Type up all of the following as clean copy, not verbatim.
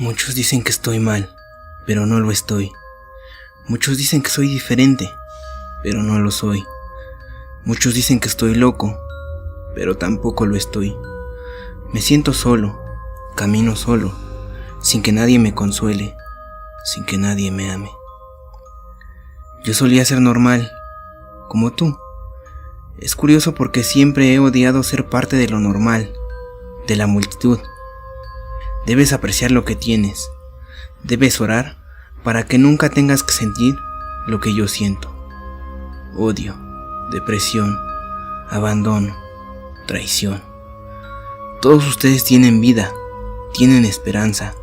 Muchos dicen que estoy mal, pero no lo estoy. Muchos dicen que soy diferente, pero no lo soy. Muchos dicen que estoy loco, pero tampoco lo estoy. Me siento solo, camino solo, sin que nadie me consuele, sin que nadie me ame. Yo solía ser normal, como tú. Es curioso porque siempre he odiado ser parte de lo normal, de la multitud. Debes apreciar lo que tienes. Debes orar para que nunca tengas que sentir lo que yo siento. Odio, depresión, abandono, traición. Todos ustedes tienen vida, tienen esperanza.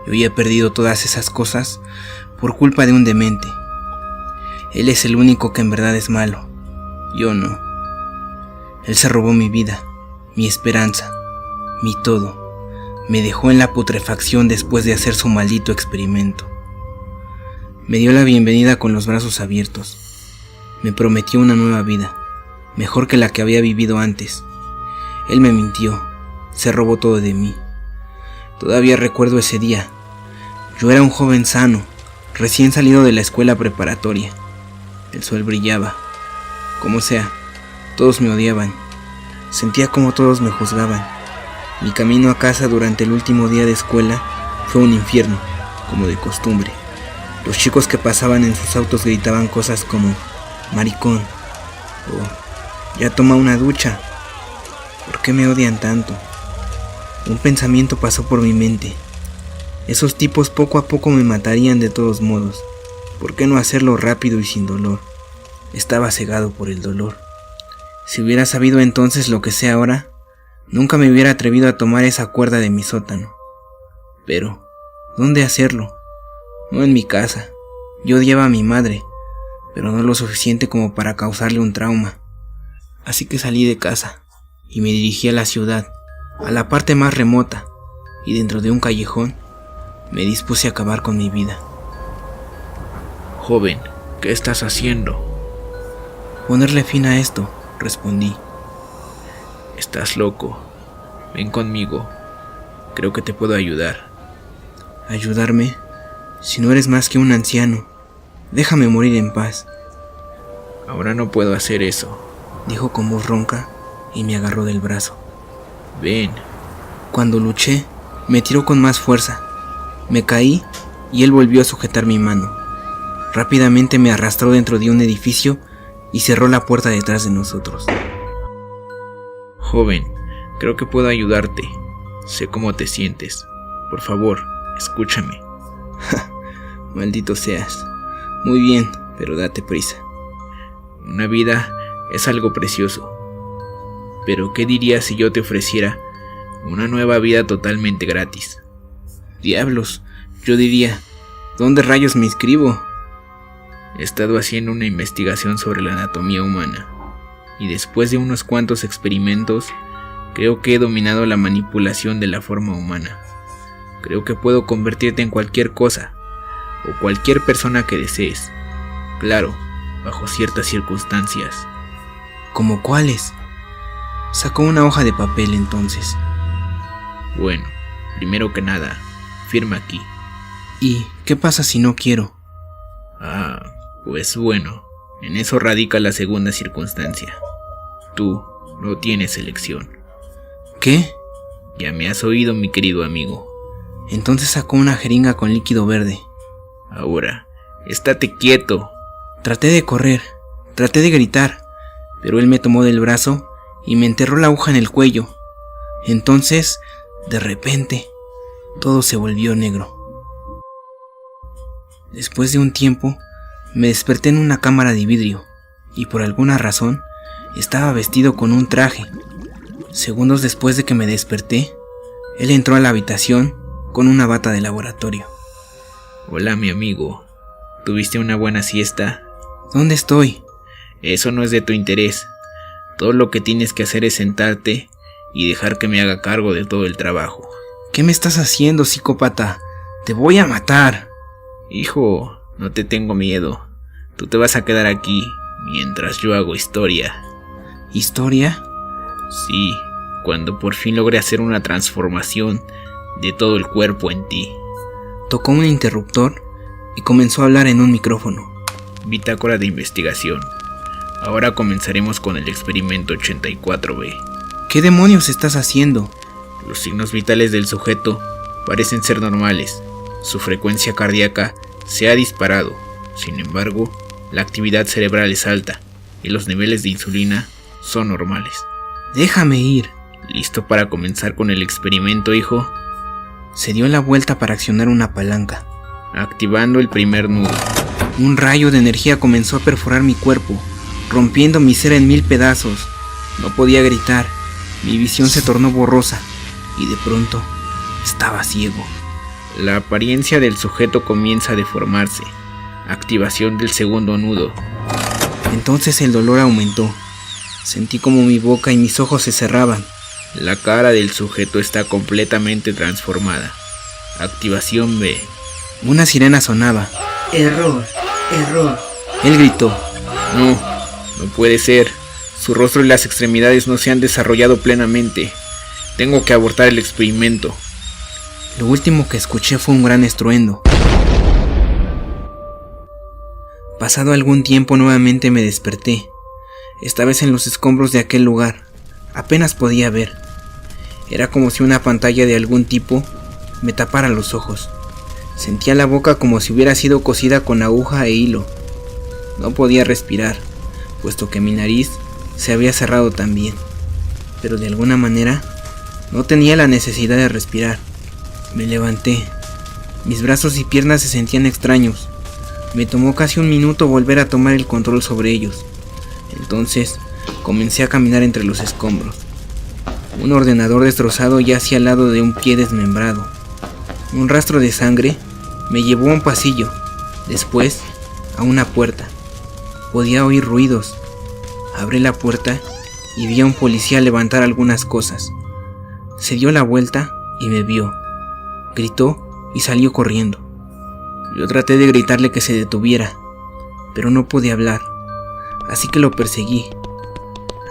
Yo ya he perdido todas esas cosas por culpa de un demente. Él es el único que en verdad es malo. Yo no. Él se robó mi vida, mi esperanza, mi todo. Me dejó en la putrefacción después de hacer su maldito experimento. Me dio la bienvenida con los brazos abiertos. Me prometió una nueva vida, mejor que la que había vivido antes. Él me mintió, se robó todo de mí. Todavía recuerdo ese día. Yo era un joven sano, recién salido de la escuela preparatoria. El sol brillaba. Como sea, todos me odiaban. Sentía como todos me juzgaban. Mi camino a casa durante el último día de escuela fue un infierno, como de costumbre. Los chicos que pasaban en sus autos gritaban cosas como maricón o ya toma una ducha. ¿Por qué me odian tanto? Un pensamiento pasó por mi mente. Esos tipos poco a poco me matarían de todos modos. ¿Por qué no hacerlo rápido y sin dolor? Estaba cegado por el dolor. Si hubiera sabido entonces lo que sé ahora, nunca me hubiera atrevido a tomar esa cuerda de mi sótano. Pero, ¿dónde hacerlo? No en mi casa. Yo odiaba a mi madre, pero no lo suficiente como para causarle un trauma. Así que salí de casa y me dirigí a la ciudad, a la parte más remota, y dentro de un callejón me dispuse a acabar con mi vida. Joven, ¿qué estás haciendo? Ponerle fin a esto, respondí. Estás loco. Ven conmigo. Creo que te puedo ayudar. ¿Ayudarme? Si no eres más que un anciano, déjame morir en paz. Ahora no puedo hacer eso, dijo con voz ronca y me agarró del brazo. Ven. Cuando luché, me tiró con más fuerza. Me caí y él volvió a sujetar mi mano. Rápidamente me arrastró dentro de un edificio y cerró la puerta detrás de nosotros. Joven, creo que puedo ayudarte. Sé cómo te sientes. Por favor, escúchame. Maldito seas. Muy bien, pero date prisa. Una vida es algo precioso. Pero ¿qué dirías si yo te ofreciera una nueva vida totalmente gratis? Diablos, yo diría, ¿dónde rayos me inscribo? He estado haciendo una investigación sobre la anatomía humana. Y después de unos cuantos experimentos, creo que he dominado la manipulación de la forma humana. Creo que puedo convertirte en cualquier cosa, o cualquier persona que desees. Claro, bajo ciertas circunstancias. ¿Cómo cuáles? Sacó una hoja de papel entonces. Bueno, primero que nada, firma aquí. ¿Y qué pasa si no quiero? Pues bueno, en eso radica la segunda circunstancia. Tú no tienes elección. ¿Qué? Ya me has oído, mi querido amigo. Entonces sacó una jeringa con líquido verde. Ahora, estate quieto. Traté de correr, traté de gritar, pero él me tomó del brazo y me enterró la aguja en el cuello. Entonces, de repente, todo se volvió negro. Después de un tiempo, me desperté en una cámara de vidrio y por alguna razón estaba vestido con un traje. Segundos después de que me desperté, él entró a la habitación con una bata de laboratorio. Hola, mi amigo. ¿Tuviste una buena siesta? ¿Dónde estoy? Eso no es de tu interés. Todo lo que tienes que hacer es sentarte y dejar que me haga cargo de todo el trabajo. ¿Qué me estás haciendo, psicópata? Te voy a matar. Hijo, no te tengo miedo. Tú te vas a quedar aquí mientras yo hago historia. ¿Historia? Sí, cuando por fin logré hacer una transformación de todo el cuerpo en ti. Tocó un interruptor y comenzó a hablar en un micrófono. Bitácora de investigación. Ahora comenzaremos con el experimento 84B. ¿Qué demonios estás haciendo? Los signos vitales del sujeto parecen ser normales. Su frecuencia cardíaca se ha disparado. Sin embargo, la actividad cerebral es alta y los niveles de insulina son normales. Déjame ir. ¿Listo para comenzar con el experimento, hijo? Se dio la vuelta para accionar una palanca. Activando el primer nudo. Un rayo de energía comenzó a perforar mi cuerpo, rompiendo mi ser en 1000 pedazos. No podía gritar, mi visión se tornó borrosa y de pronto estaba ciego. La apariencia del sujeto comienza a deformarse. Activación del segundo nudo. Entonces el dolor aumentó. Sentí como mi boca y mis ojos se cerraban. La cara del sujeto está completamente transformada. Activación B. Una sirena sonaba. Error, error. Él gritó. No puede ser. Su rostro y las extremidades no se han desarrollado plenamente. Tengo que abortar el experimento. Lo último que escuché fue un gran estruendo. Pasado algún tiempo nuevamente me desperté. Esta vez en los escombros de aquel lugar. Apenas podía ver. Era como si una pantalla de algún tipo me tapara los ojos. Sentía la boca como si hubiera sido cosida con aguja e hilo. No podía respirar, puesto que mi nariz se había cerrado también. Pero de alguna manera no tenía la necesidad de respirar. Me levanté. Mis brazos y piernas se sentían extraños. Me tomó casi un minuto volver a tomar el control sobre ellos. Entonces comencé a caminar entre los escombros. Un ordenador destrozado yacía al lado de un pie desmembrado. Un rastro de sangre me llevó a un pasillo, después a una puerta. Podía oír ruidos. Abrí la puerta y vi a un policía levantar algunas cosas. Se dio la vuelta y me vio. Gritó y salió corriendo. Yo traté de gritarle que se detuviera, pero no pude hablar, así que lo perseguí.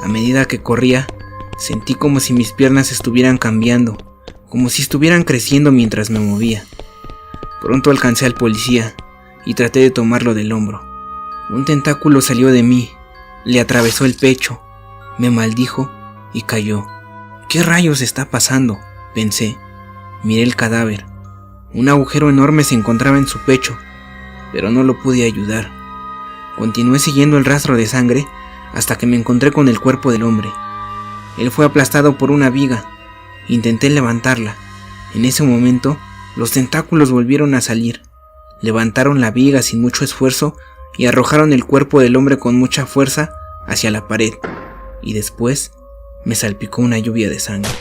A medida que corría, sentí como si mis piernas estuvieran cambiando, como si estuvieran creciendo mientras me movía. Pronto alcancé al policía y traté de tomarlo del hombro. Un tentáculo salió de mí, le atravesó el pecho, me maldijo y cayó. ¿Qué rayos está pasando?, pensé. Miré el cadáver. Un agujero enorme se encontraba en su pecho, pero no lo pude ayudar. Continué siguiendo el rastro de sangre hasta que me encontré con el cuerpo del hombre. Él fue aplastado por una viga. Intenté levantarla. En ese momento, los tentáculos volvieron a salir. Levantaron la viga sin mucho esfuerzo y arrojaron el cuerpo del hombre con mucha fuerza hacia la pared. Y después, me salpicó una lluvia de sangre.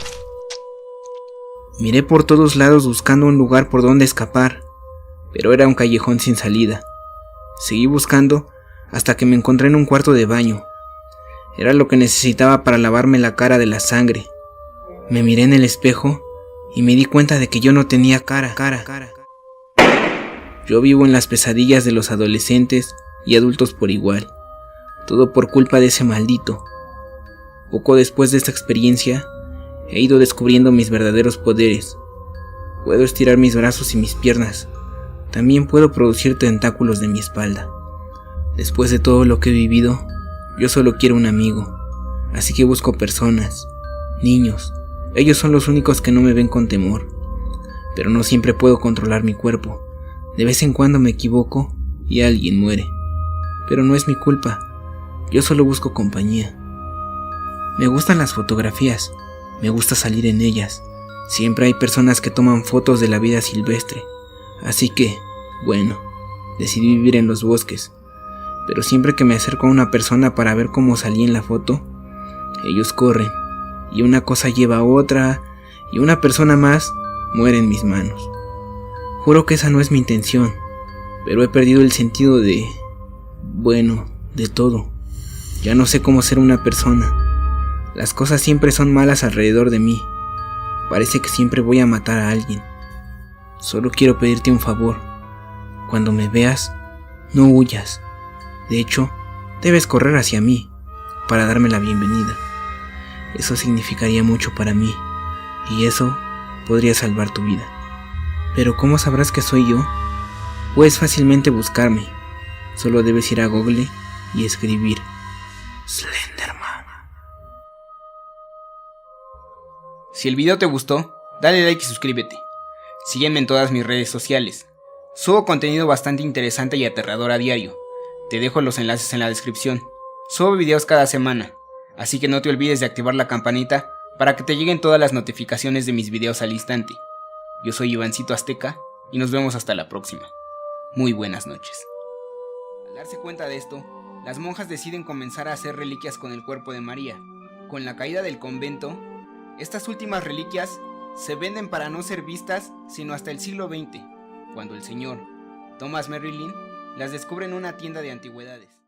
Miré por todos lados buscando un lugar por donde escapar, pero era un callejón sin salida. Seguí buscando hasta que me encontré en un cuarto de baño. Era lo que necesitaba para lavarme la cara de la sangre. Me miré en el espejo y me di cuenta de que yo no tenía cara. Yo vivo en las pesadillas de los adolescentes y adultos por igual. Todo por culpa de ese maldito. Poco después de esta experiencia, he ido descubriendo mis verdaderos poderes. Puedo estirar mis brazos y mis piernas. También puedo producir tentáculos de mi espalda. Después de todo lo que he vivido, yo solo quiero un amigo. Así que busco personas, niños. Ellos son los únicos que no me ven con temor. Pero no siempre puedo controlar mi cuerpo. De vez en cuando me equivoco y alguien muere. Pero no es mi culpa. Yo solo busco compañía. Me gustan las fotografías. Me gusta salir en ellas. Siempre hay personas que toman fotos de la vida silvestre. Así que, bueno, decidí vivir en los bosques. Pero siempre que me acerco a una persona para ver cómo salí en la foto, ellos corren. Y una cosa lleva a otra, y una persona más muere en mis manos. Juro que esa no es mi intención, pero he perdido el sentido de todo. Ya no sé cómo ser una persona. Las cosas siempre son malas alrededor de mí. Parece que siempre voy a matar a alguien. Solo quiero pedirte un favor. Cuando me veas, no huyas. De hecho, debes correr hacia mí para darme la bienvenida. Eso significaría mucho para mí, y eso podría salvar tu vida. Pero ¿cómo sabrás que soy yo? Puedes fácilmente buscarme. Solo debes ir a Google y escribir Slenderman. Si el video te gustó, dale like y suscríbete. Sígueme en todas mis redes sociales. Subo contenido bastante interesante y aterrador a diario. Te dejo los enlaces en la descripción. Subo videos cada semana, así que no te olvides de activar la campanita para que te lleguen todas las notificaciones de mis videos al instante. Yo soy Ivancito Azteca y nos vemos hasta la próxima. Muy buenas noches. Al darse cuenta de esto, las monjas deciden comenzar a hacer reliquias con el cuerpo de María. Con la caída del convento, estas últimas reliquias se venden para no ser vistas sino hasta el siglo XX, cuando el señor Thomas Merrillin las descubre en una tienda de antigüedades.